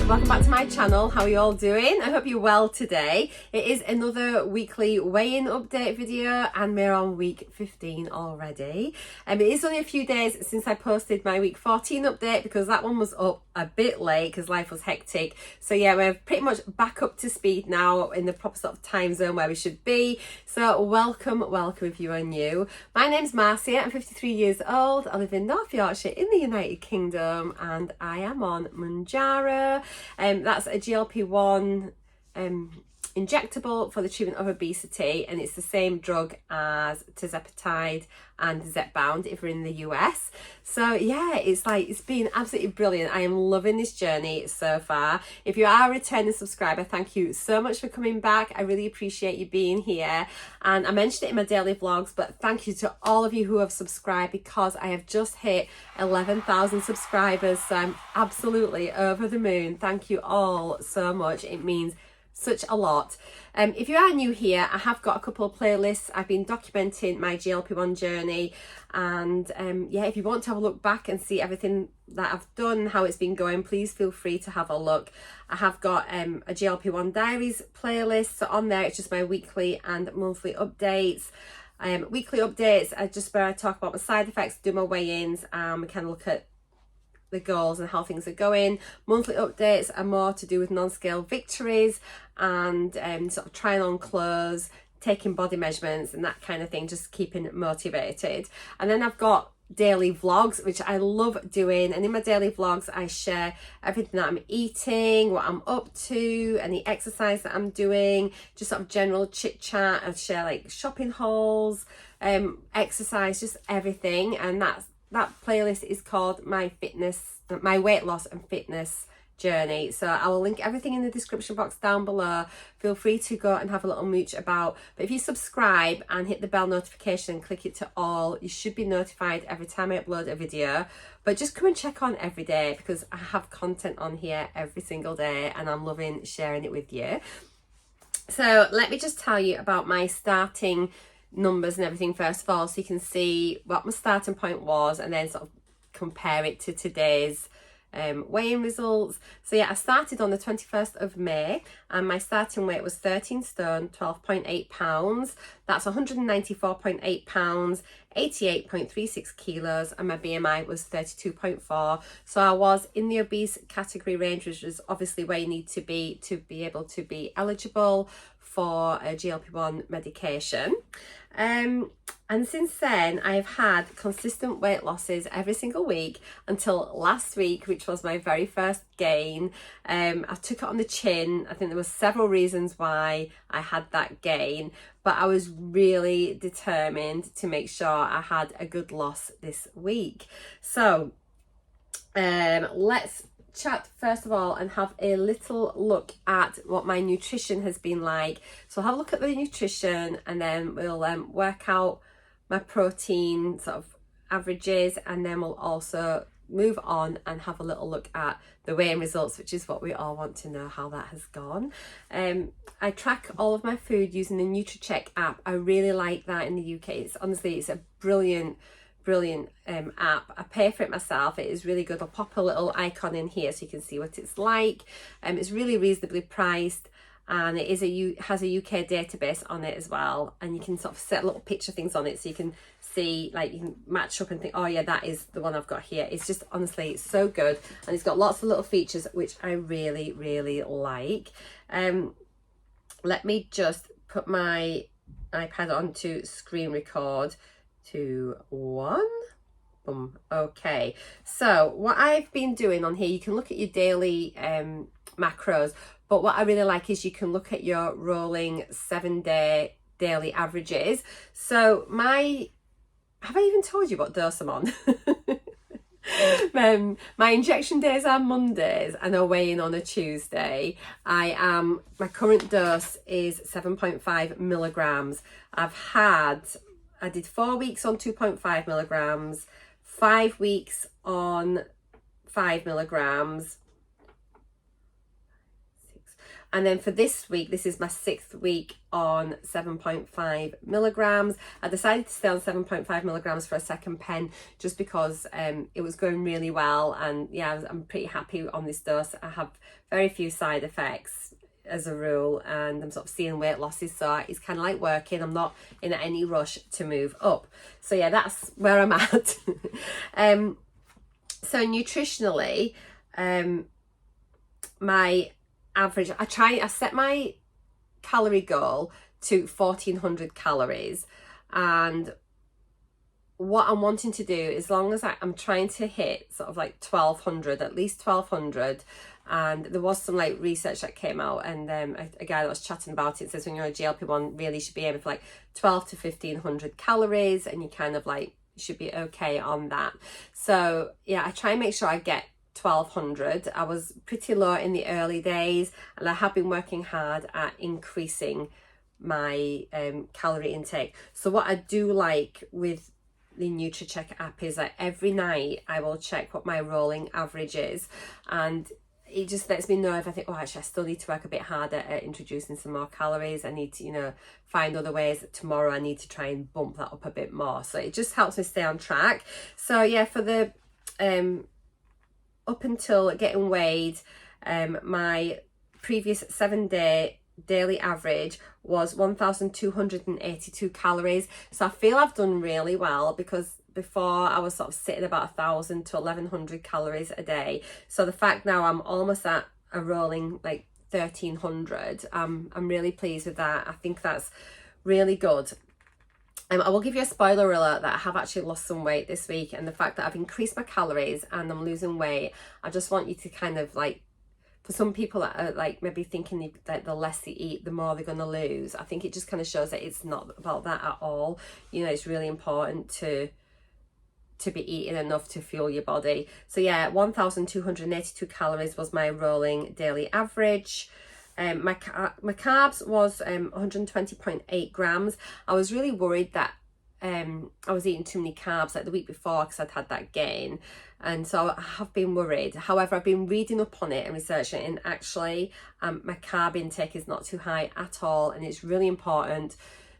welcome back to my channel. How are you all doing? I hope you're well today. It is another weekly weigh-in update video and we're on week 15 already. It is only a few days since I posted my week 14 update because that one was up a bit late because life was hectic. So yeah, we're pretty much back up to speed now in the proper sort of time zone where we should be. So welcome if you are new. My name's Marcia, I'm 53 years old. I live in North Yorkshire in the United Kingdom and I am on Mounjaro. That's a GLP-1 injectable for the treatment of obesity, and it's the same drug as tirzepatide and Zepbound if we're in the US. So yeah, it's been absolutely brilliant. I am loving this journey so far. If you are a returning subscriber, thank you so much for coming back. I really appreciate you being here, and I mentioned it in my daily vlogs, but thank you to all of you who have subscribed because I have just hit 11,000 subscribers, so I'm absolutely over the moon. Thank you all so much. It means such a lot. If you are new here, I have got a couple of playlists. I've been documenting my GLP-1 journey, and yeah, if you want to have a look back and see everything that I've done, how it's been going, please feel free to have a look. I have got a GLP-1 Diaries playlist, so on there it's just my weekly and monthly updates. Weekly updates are just where I talk about my side effects, do my weigh-ins, and we kind of look at the goals and how things are going. Monthly updates are more to do with non-scale victories and sort of trying on clothes, taking body measurements and that kind of thing, just keeping motivated. And then I've got daily vlogs, which I love doing, and in my daily vlogs I share everything that I'm eating, what I'm up to, any exercise that I'm doing, just sort of general chit chat. I share like shopping hauls, exercise, just everything. And that playlist is called my weight loss and fitness journey. So I will link everything in the description box down below. Feel free to go and have a little mooch about. But if you subscribe and hit the bell notification and click it to all, you should be notified every time I upload a video. But just come and check on every day because I have content on here every single day and I'm loving sharing it with you. So let me just tell you about my starting numbers and everything first of all, so you can see what my starting point was and then sort of compare it to today's weigh-in results. So yeah, I started on the 21st of May and my starting weight was 13 stone 12.8 pounds. That's 194.8 pounds, 88.36 kilos, and my BMI was 32.4. So I was in the obese category range, which is obviously where you need to be able to be eligible for a GLP-1 medication. And since then I've had consistent weight losses every single week until last week, which was my very first gain. I took it on the chin. I think there were several reasons why I had that gain, but I was really determined to make sure I had a good loss this week. So let's chat first of all and have a little look at what my nutrition has been like. So I'll have a look at the nutrition and then we'll work out my protein sort of averages, and then we'll also move on and have a little look at the weigh-in results, which is what we all want to know, how that has gone. I track all of my food using the NUTRACHECK app. I really like that in the UK. It's a brilliant app. I pay for it myself. It is really good. I'll pop a little icon in here so you can see what it's like. It's really reasonably priced, and it is has a UK database on it as well, and you can sort of set little picture things on it so you can see, like, you can match up and think, oh yeah, that is the one I've got here. It's just, honestly, it's so good, and it's got lots of little features which I really like. Let me just put my iPad onto screen record. 2, 1. Boom. Okay, so what I've been doing on here, you can look at your daily macros, but what I really like is you can look at your rolling 7-day daily averages. So have I even told you what dose I'm on? My injection days are Mondays and I weigh in on a Tuesday. My current dose is 7.5 milligrams. I did 4 weeks on 2.5 milligrams, 5 weeks on 5 milligrams, And then for this week, this is my 6th week on 7.5 milligrams. I decided to stay on 7.5 milligrams for a second pen just because it was going really well. And yeah, I'm pretty happy on this dose. I have very few side effects as a rule, and I'm sort of seeing weight losses, so it's kind of like working. I'm not in any rush to move up. So yeah, that's where I'm at. So nutritionally, my average, I set my calorie goal to 1400 calories, and what I'm wanting to do, as long as I'm trying to hit sort of like 1200, at least 1200. And there was some like research that came out, and a guy that was chatting about it says when you're on GLP-1, really should be aiming for like 12 to 1500 calories, and you kind of like should be okay on that. So yeah, I try and make sure I get 1200. I was pretty low in the early days, and I have been working hard at increasing my calorie intake. So what I do like with the NUTRACHECK app is that every night I will check what my rolling average is, and it just lets me know if I think, oh, actually I still need to work a bit harder at introducing some more calories. I need to, you know, find other ways that tomorrow I need to try and bump that up a bit more. So it just helps me stay on track. So yeah, for the up until getting weighed, my previous 7-day daily average was 1,282 calories. So I feel I've done really well, because before I was sort of sitting about 1,000 to 1,100 calories a day. So the fact now I'm almost at a rolling like 1,300, I'm really pleased with that. I think that's really good. I will give you a spoiler alert that I have actually lost some weight this week, and the fact that I've increased my calories and I'm losing weight, I just want you to kind of like, for some people that are like maybe thinking that the less they eat, the more they're going to lose, I think it just kind of shows that it's not about that at all. You know, it's really important to be eating enough to fuel your body. So yeah, 1,282 calories was my rolling daily average. My carbs was 120.8 grams. I was really worried that I was eating too many carbs like the week before, because I'd had that gain, and so I have been worried. However, I've been reading up on it and researching it, and actually my carb intake is not too high at all, and it's really important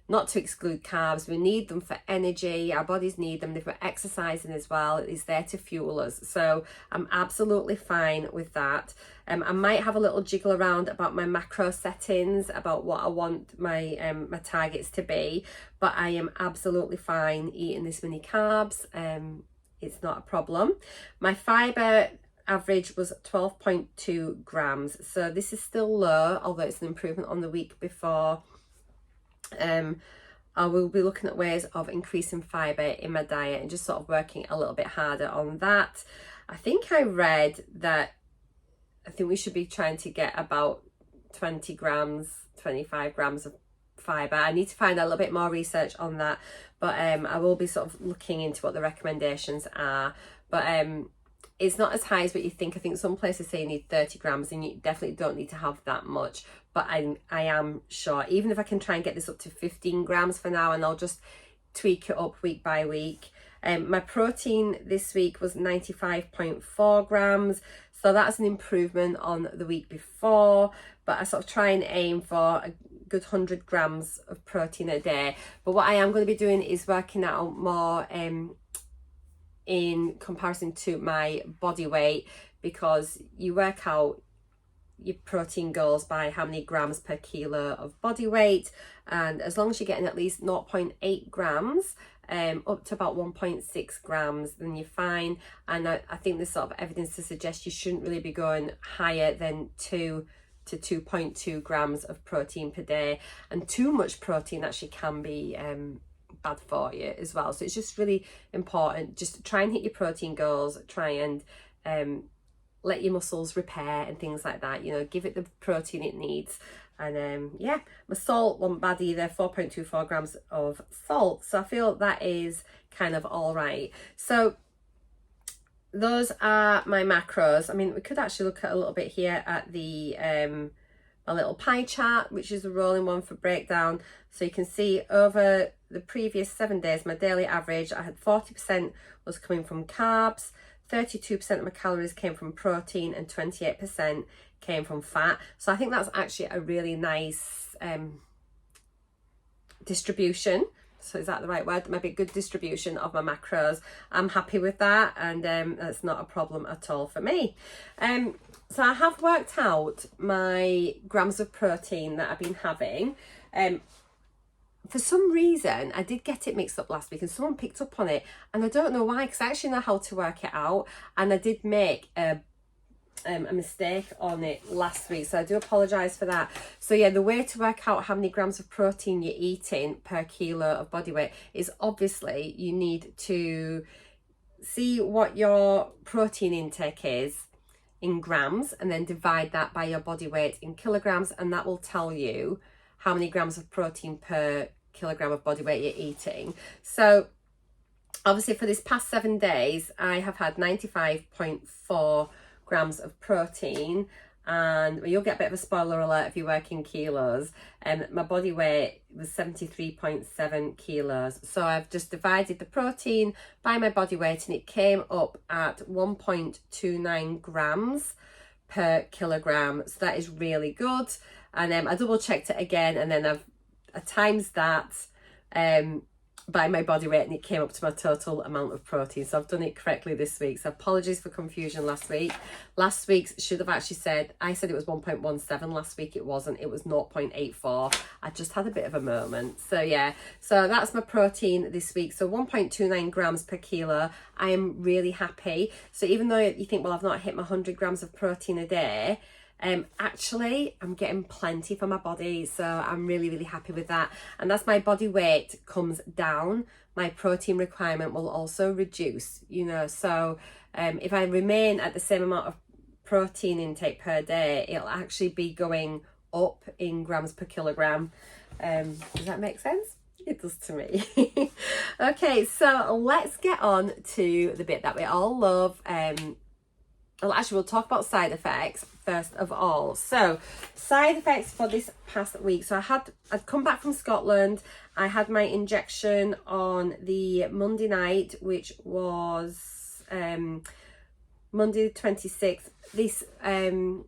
not to exclude carbs. We need them for energy. Our bodies need them. If we're exercising as well, it's there to fuel us. So I'm absolutely fine with that. I might have a little jiggle around about my macro settings, about what I want my my targets to be, but I am absolutely fine eating this many carbs. It's not a problem. My fiber average was 12.2 grams. So this is still low, although it's an improvement on the week before. I will be looking at ways of increasing fibre in my diet and just sort of working a little bit harder on that. I think I read that I think we should be trying to get about 20 grams, 25 grams of fibre. I need to find a little bit more research on that, but I will be sort of looking into what the recommendations are. But it's not as high as what you think. I think some places say you need 30 grams, and you definitely don't need to have that much. But I am sure, even if I can try and get this up to 15 grams for now, and I'll just tweak it up week by week. My protein this week was 95.4 grams. So that's an improvement on the week before. But I sort of try and aim for a good 100 grams of protein a day. But what I am going to be doing is working out more in comparison to my body weight, because you work out your protein goals by how many grams per kilo of body weight, and as long as you're getting at least 0.8 grams up to about 1.6 grams, then you're fine. And I think there's sort of evidence to suggest you shouldn't really be going higher than 2 to 2.2 grams of protein per day, and too much protein actually can be bad for you as well. So it's just really important just to try and hit your protein goals, try and let your muscles repair and things like that, you know, give it the protein it needs. And yeah, my salt wasn't bad either, 4.24 grams of salt. So I feel that is kind of all right. So those are my macros. I mean, we could actually look at a little bit here at the a little pie chart, which is a rolling one for breakdown. So you can see over the previous 7 days, my daily average, I had 40% was coming from carbs, 32% of my calories came from protein, and 28% came from fat. So I think that's actually a really nice distribution. So is that the right word? Maybe a good distribution of my macros. I'm happy with that, and that's not a problem at all for me. So I have worked out my grams of protein that I've been having. For some reason, I did get it mixed up last week and someone picked up on it, and I don't know why, because I actually know how to work it out, and I did make a mistake on it last week, so I do apologise for that. So yeah, the way to work out how many grams of protein you're eating per kilo of body weight is obviously you need to see what your protein intake is in grams and then divide that by your body weight in kilograms, and that will tell you how many grams of protein per kilogram of body weight you're eating. So obviously for this past 7 days I have had 95.4 grams of protein, and you'll get a bit of a spoiler alert if you work in kilos, and my body weight was 73.7 kilos. So I've just divided the protein by my body weight and it came up at 1.29 grams per kilogram. So that is really good. And I double checked it again, and then I times that by my body weight, and it came up to my total amount of protein. So I've done it correctly this week. So apologies for confusion last week. Last week's should have actually said, I said it was 1.17 last week. It wasn't, it was 0.84. I just had a bit of a moment. So yeah, so that's my protein this week. So 1.29 grams per kilo. I am really happy. So even though you think, well, I've not hit my 100 grams of protein a day, actually I'm getting plenty for my body, so I'm really happy with that. And as my body weight comes down, my protein requirement will also reduce, you know. So if I remain at the same amount of protein intake per day, it'll actually be going up in grams per kilogram. Does that make sense? It does to me. Okay, so let's get on to the bit that we all love. Well, actually, we'll talk about side effects first of all. So side effects for this past week. So I'd come back from Scotland. I had my injection on the Monday night, which was Monday the 26th. This I'm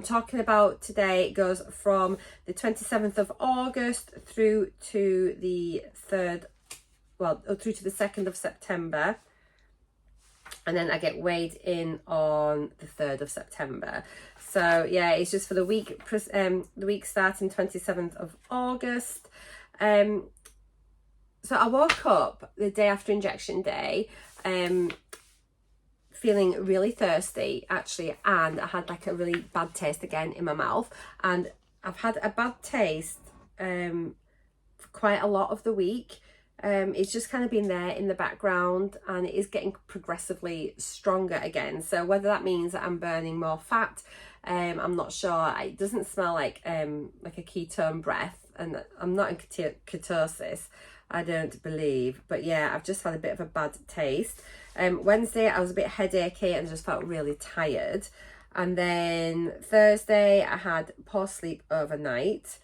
talking about today, it goes from the 27th of August through to the 2nd of September. And then I get weighed in on the 3rd of September. So yeah, it's just for the week starting 27th of August. So I woke up the day after injection day, feeling really thirsty actually, and I had like a really bad taste again in my mouth, and I've had a bad taste for quite a lot of the week. It's just kind of been there in the background, and it is getting progressively stronger again. So whether that means that I'm burning more fat, I'm not sure. It doesn't smell like a ketone breath, and I'm not in ketosis, I don't believe. But yeah, I've just had a bit of a bad taste. Wednesday I was a bit headachy and just felt really tired. And then Thursday I had poor sleep overnight,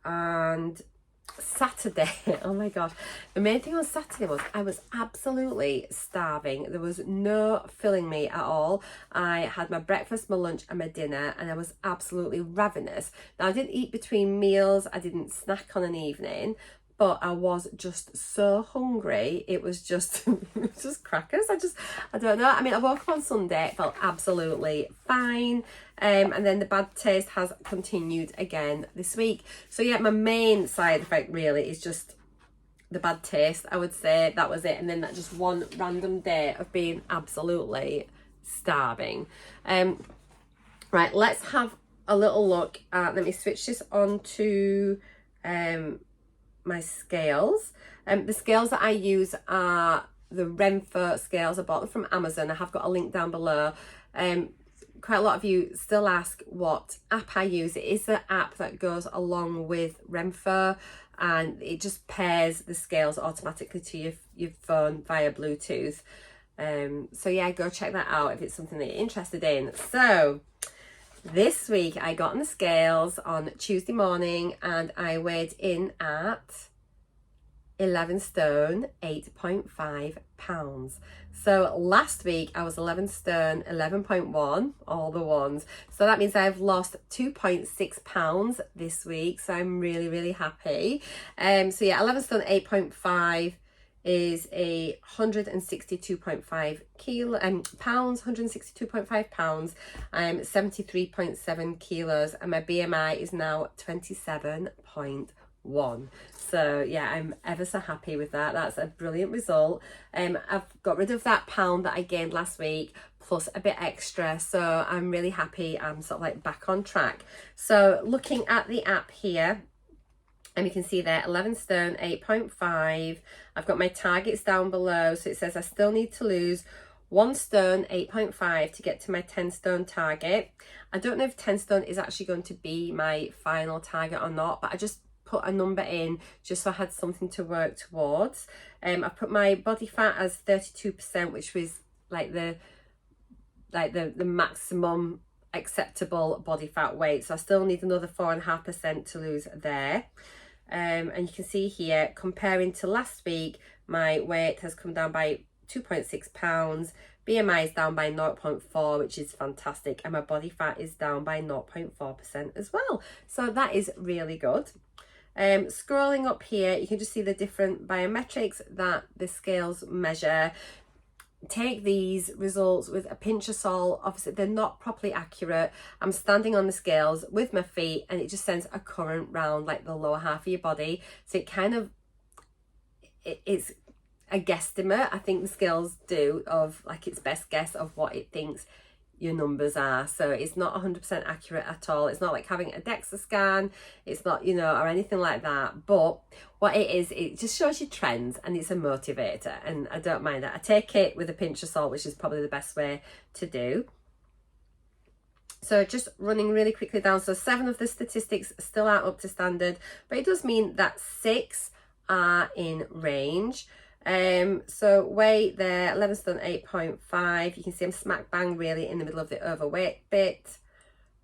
and Saturday, oh my god, the main thing on Saturday was I was absolutely starving. There was no filling me at all. I had my breakfast, my lunch and my dinner, and I was absolutely ravenous. Now I didn't eat between meals, I didn't snack on an evening, but I was just so hungry. It was just crackers. I don't know. I mean, I woke up on Sunday, it felt absolutely fine. And then the bad taste has continued again this week. So yeah, my main side effect really is just the bad taste, I would say. That was it. And then that just one random day of being absolutely starving. Right, let's have a little look at, let me switch this on to my scales. The scales that I use are the RENPHO scales. I bought them from Amazon. I have got a link down below. Quite a lot of you still ask what app I use. It is the app that goes along with RENPHO, and it just pairs the scales automatically to your phone via Bluetooth. So yeah, go check that out if it's something that you're interested in. So this week I got on the scales on Tuesday morning, and I weighed in at 11 stone 8.5 pounds. So last week I was 11 stone 11.1, all the ones, so that means I've lost 2.6 pounds this week, so I'm really happy. So yeah, 11 stone 8.5 is a 162.5 pounds, 162.5 pounds. I'm 73.7 kilos, and my BMI is now 27.1. So yeah, I'm ever so happy with that. That's a brilliant result. I've got rid of that pound that I gained last week plus a bit extra, so I'm really happy. I'm sort of like back on track. So looking at the app here, and you can see there 11 stone 8.5. I've got my targets down below, so it says I still need to lose 1 stone 8.5 to get to my 10 stone target. I don't know if 10 stone is actually going to be my final target or not, but I just put a number in just so I had something to work towards. I put my body fat as 32%, which was like the maximum acceptable body fat weight, so I still need another 4.5% to lose there. And you can see here, comparing to last week, my weight has come down by 2.6 pounds, BMI is down by 0.4, which is fantastic, and my body fat is down by 0.4% as well, so that is really good. Scrolling up here, you can just see the different biometrics that the scales measure. Take these results with a pinch of salt. Obviously they're not properly accurate. I'm standing on the scales with my feet, and it just sends a current round like the lower half of your body, so it kind of, it's a guesstimate, I think the scales do, of like its best guess of what it thinks your numbers are. So it's not 100% accurate at all. It's not like having a DEXA scan, it's not, you know, or anything like that. But what it is, it just shows you trends, and it's a motivator, and I don't mind that. I take it with a pinch of salt, which is probably the best way to do. So just running really quickly down, so 7 of the statistics still aren't up to standard, but it does mean that 6 are in range. So weight there, 11 stone 8.5. You can see I'm smack bang really in the middle of the overweight bit.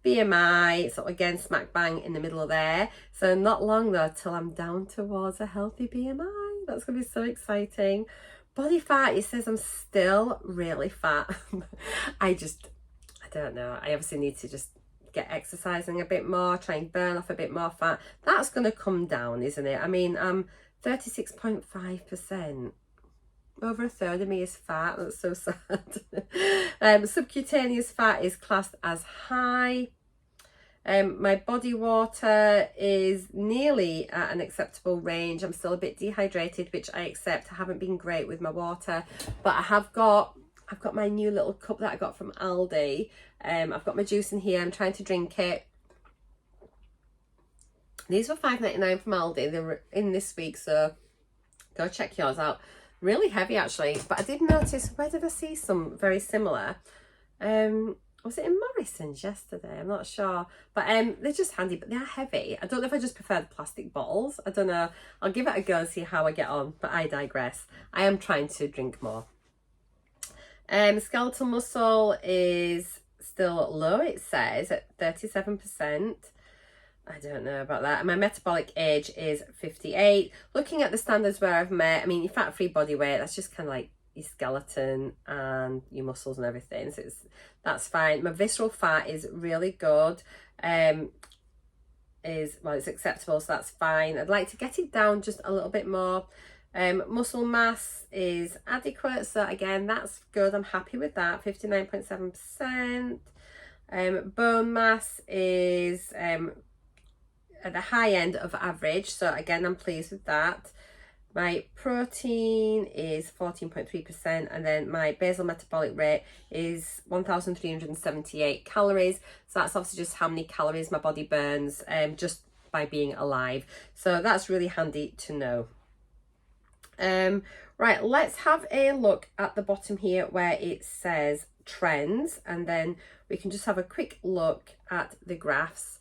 BMI, so again smack bang in the middle there. So not long though till I'm down towards a healthy BMI. That's gonna be so exciting. Body fat, it says I'm still really fat. I don't know. I obviously need to just get exercising a bit more, try and burn off a bit more fat. That's gonna come down, isn't it? I mean, 36.5%. Over a third of me is fat. That's so sad. Subcutaneous fat is classed as high. My body water is nearly at an acceptable range. I'm still a bit dehydrated, which I accept. I haven't been great with my water, but I've got my new little cup that I got from Aldi. I've got my juice in here. I'm trying to drink it. These were £5.99 from Aldi. They were in this week, so go check yours out. Really heavy actually, but I did notice, where did I see some very similar? Was it in Morrison's yesterday? I'm not sure, but they're just handy, but they are heavy. I don't know if I just prefer the plastic bottles. I don't know. I'll give it a go and see how I get on, but I digress. I am trying to drink more. Skeletal muscle is still low, it says, at 37%. I don't know about that. And my metabolic age is 58. Looking at the standards where I've met, I mean, your fat-free body weight, that's just kind of like your skeleton and your muscles and everything. So that's fine. My visceral fat is really good. It's acceptable, so that's fine. I'd like to get it down just a little bit more. Muscle mass is adequate, so again, that's good. I'm happy with that. 59.7%. Bone mass is at the high end of average, so again I'm pleased with that. My protein is 14.3%, and then my basal metabolic rate is 1,378 calories. So that's obviously just how many calories my body burns just by being alive. So that's really handy to know. Right, let's have a look at the bottom here where it says trends, and then we can just have a quick look at the graphs.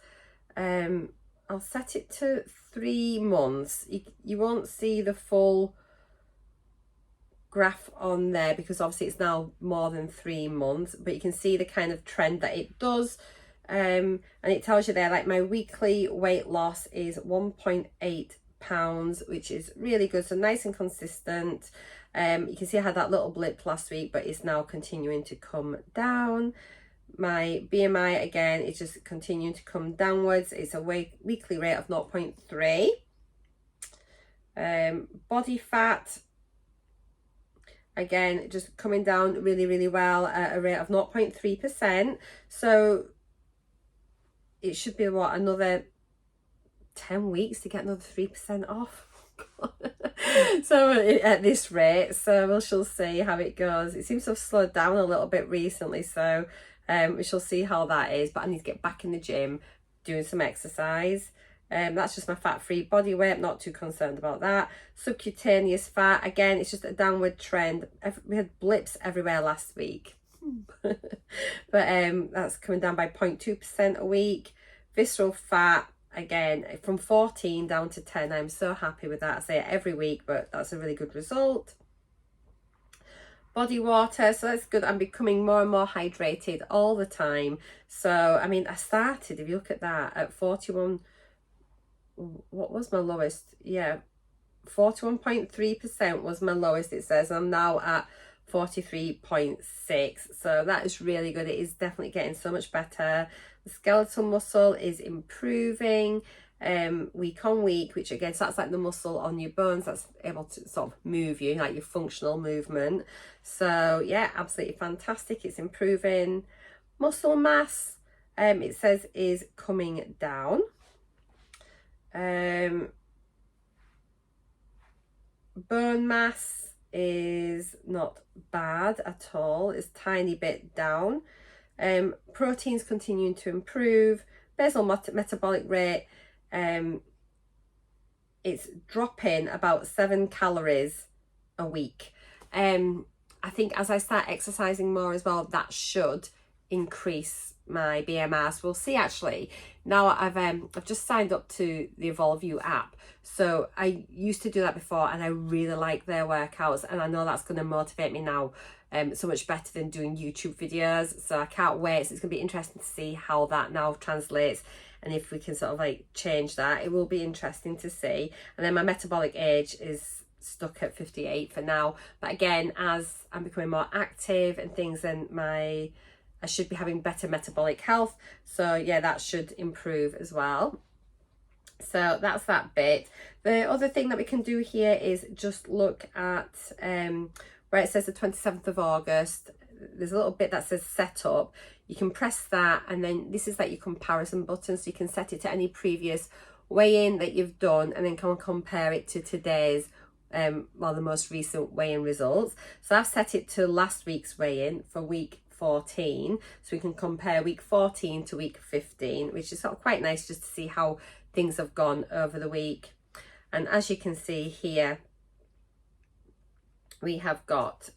I'll set it to 3 months. You won't see the full graph on there because obviously it's now more than 3 months, but you can see the kind of trend that it does. And it tells you there, like, my weekly weight loss is 1.8 pounds, which is really good. So nice and consistent. You can see I had that little blip last week, but it's now continuing to come down. My BMI again is just continuing to come downwards. It's a weekly rate of 0.3. Body fat again just coming down really well at a rate of 0.3%. So it should be what, another 10 weeks to get another 3% off. So at this rate, so we shall see how it goes. It seems to have slowed down a little bit recently, so we shall see how that is. But I need to get back in the gym doing some exercise. That's just my fat-free body weight. I'm not too concerned about that. Subcutaneous fat, again, it's just a downward trend. We had blips everywhere last week. But that's coming down by 0.2% a week. Visceral fat, again, from 14 down to 10. I'm so happy with that. I say it every week, but that's a really good result. Body water, so that's good. I'm becoming more and more hydrated all the time. So, I mean, I started, if you look at that, at 41, what was my lowest? Yeah, 41.3% was my lowest, it says. I'm now at 43.6, so that is really good. It is definitely getting so much better. The skeletal muscle is improving week on week, which again, so that's like the muscle on your bones that's able to sort of move you, like your functional movement. So yeah, absolutely fantastic. It's improving. Muscle mass, it says, is coming down. Bone mass is not bad at all. It's a tiny bit down. Proteins continuing to improve. Basal metabolic rate, it's dropping about 7 calories a week. I think as I start exercising more as well, that should increase my BMR. So we'll see. Actually, now I've just signed up to the Evolve You app. So I used to do that before, and I really like their workouts, and I know that's going to motivate me now so much better than doing YouTube videos. So I can't wait. So it's going to be interesting to see how that now translates, and if we can sort of like change that. It will be interesting to see. And then my metabolic age is stuck at 58 for now, but again, as I'm becoming more active and things, then I should be having better metabolic health. So yeah, that should improve as well. So that's that bit. The other thing that we can do here is just look at where it says the 27th of August. There's a little bit that says set up. You can press that, and then this is like your comparison button, so you can set it to any previous weigh-in that you've done, and then can compare it to today's the most recent weigh-in results. So I've set it to last week's weigh-in for week 14, so we can compare week 14 to week 15, which is sort of quite nice just to see how things have gone over the week. And as you can see here, we have got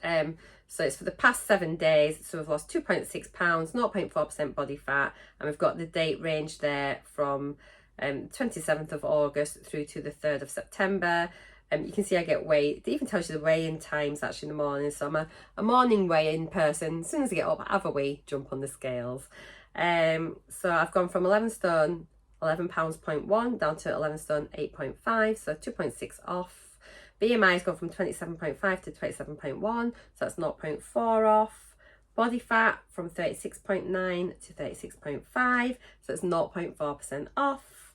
so it's for the past 7 days, so we've lost 2.6 pounds, 0.4% body fat, and we've got the date range there from 27th of August through to the 3rd of September. You can see I get weighed. It even tells you the weigh-in times actually in the morning. So I'm a morning weigh-in person. As soon as I get up, I have a wee, jump on the scales. So I've gone from 11 stone, 11 pounds 0.1 down to 11 stone 8.5, so 2.6 off. BMI has gone from 27.5 to 27.1, so that's 0.4 off. Body fat from 36.9 to 36.5, so it's 0.4% off.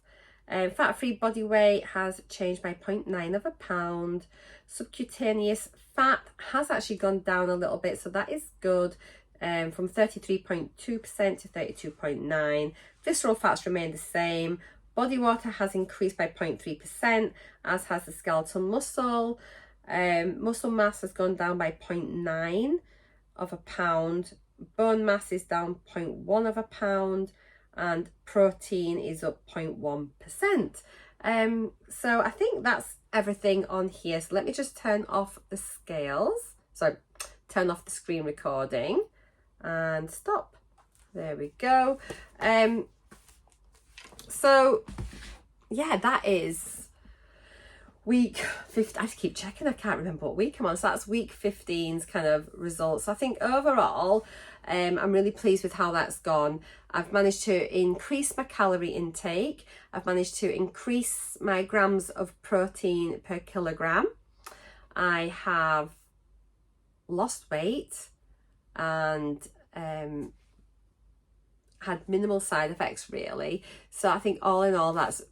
Fat-free body weight has changed by 0.9 of a pound. Subcutaneous fat has actually gone down a little bit, so that is good, from 33.2% to 32.9. Visceral fats remain the same. Body water has increased by 0.3%, as has the skeletal muscle. Muscle mass has gone down by 0.9 of a pound. Bone mass is down 0.1 of a pound. And protein is up 0.1%. So I think that's everything on here. So let me just turn off the scales. So turn off the screen recording and stop. There we go. So yeah, that is week 15, I have to keep checking, I can't remember what week I'm on, so that's week 15's kind of results. So I think overall I'm really pleased with how that's gone. I've managed to increase my calorie intake, I've managed to increase my grams of protein per kilogram, I have lost weight and had minimal side effects really. So I think all in all that's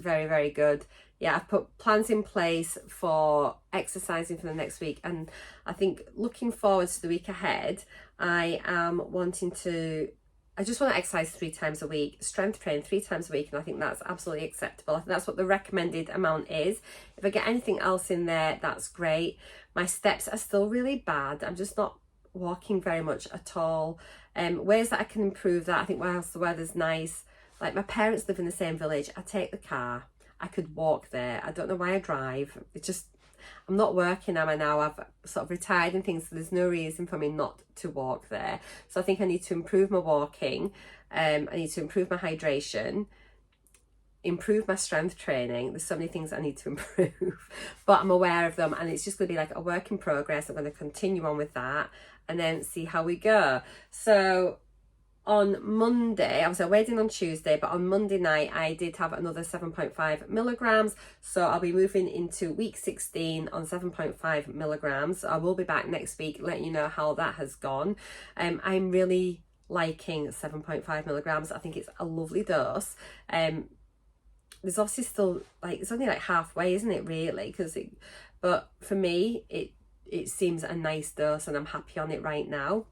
very, very good. Yeah, I've put plans in place for exercising for the next week, and I think looking forward to the week ahead, I just want to exercise 3 times a week, strength train 3 times a week, and I think that's absolutely acceptable. I think that's what the recommended amount is. If I get anything else in there, that's great. My steps are still really bad. I'm just not walking very much at all. Ways that I can improve that, I think whilst the weather's nice, like my parents live in the same village, I take the car, I could walk there. I don't know why I drive. It's just, I'm not working, am I now? I've sort of retired and things, so there's no reason for me not to walk there. So I think I need to improve my walking. I need to improve my hydration, improve my strength training. There's so many things I need to improve, but I'm aware of them, and it's just going to be like a work in progress. I'm going to continue on with that and then see how we go. So on Monday, I was at a wedding on Tuesday, but on Monday night I did have another 7.5 milligrams. So I'll be moving into week 16 on 7.5 milligrams. I will be back next week letting you know how that has gone. I'm really liking 7.5 milligrams. I think it's a lovely dose. There's obviously still like, it's only like halfway, isn't it really? But for me, it seems a nice dose and I'm happy on it right now.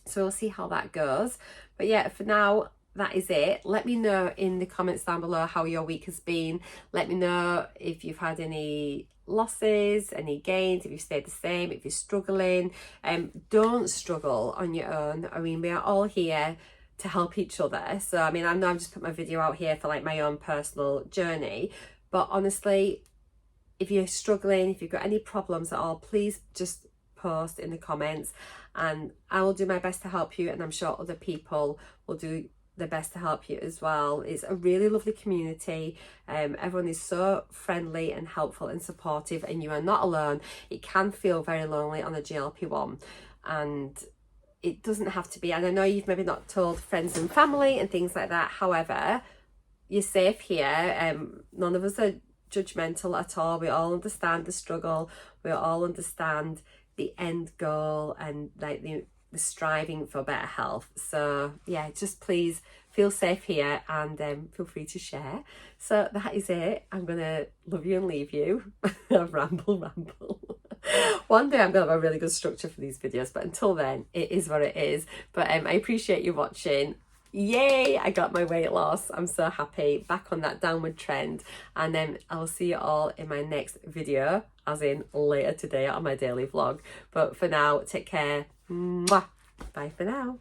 So we'll see how that goes. But yeah, for now, that is it. Let me know in the comments down below how your week has been. Let me know if you've had any losses, any gains, if you've stayed the same, if you're struggling. Don't struggle on your own. I mean, we are all here to help each other. So I mean, I know I've just put my video out here for like my own personal journey, but honestly, if you're struggling, if you've got any problems at all, please just post in the comments and I will do my best to help you, and I'm sure other people will do their best to help you as well. It's a really lovely community. Everyone is so friendly and helpful and supportive, and you are not alone. It can feel very lonely on a GLP-1, and it doesn't have to be. And I know you've maybe not told friends and family and things like that. However, you're safe here. None of us are judgmental at all. We all understand the struggle. We all understand the end goal and like the striving for better health. So yeah, just please feel safe here and feel free to share. So that is it. I'm gonna love you and leave you. ramble. One day I'm gonna have a really good structure for these videos, but until then it is what it is. But I appreciate you watching. Yay, I got my weight loss. I'm so happy, back on that downward trend, and then I'll see you all in my next video, as in later today on my daily vlog. But for now, take care. Mwah. Bye for now.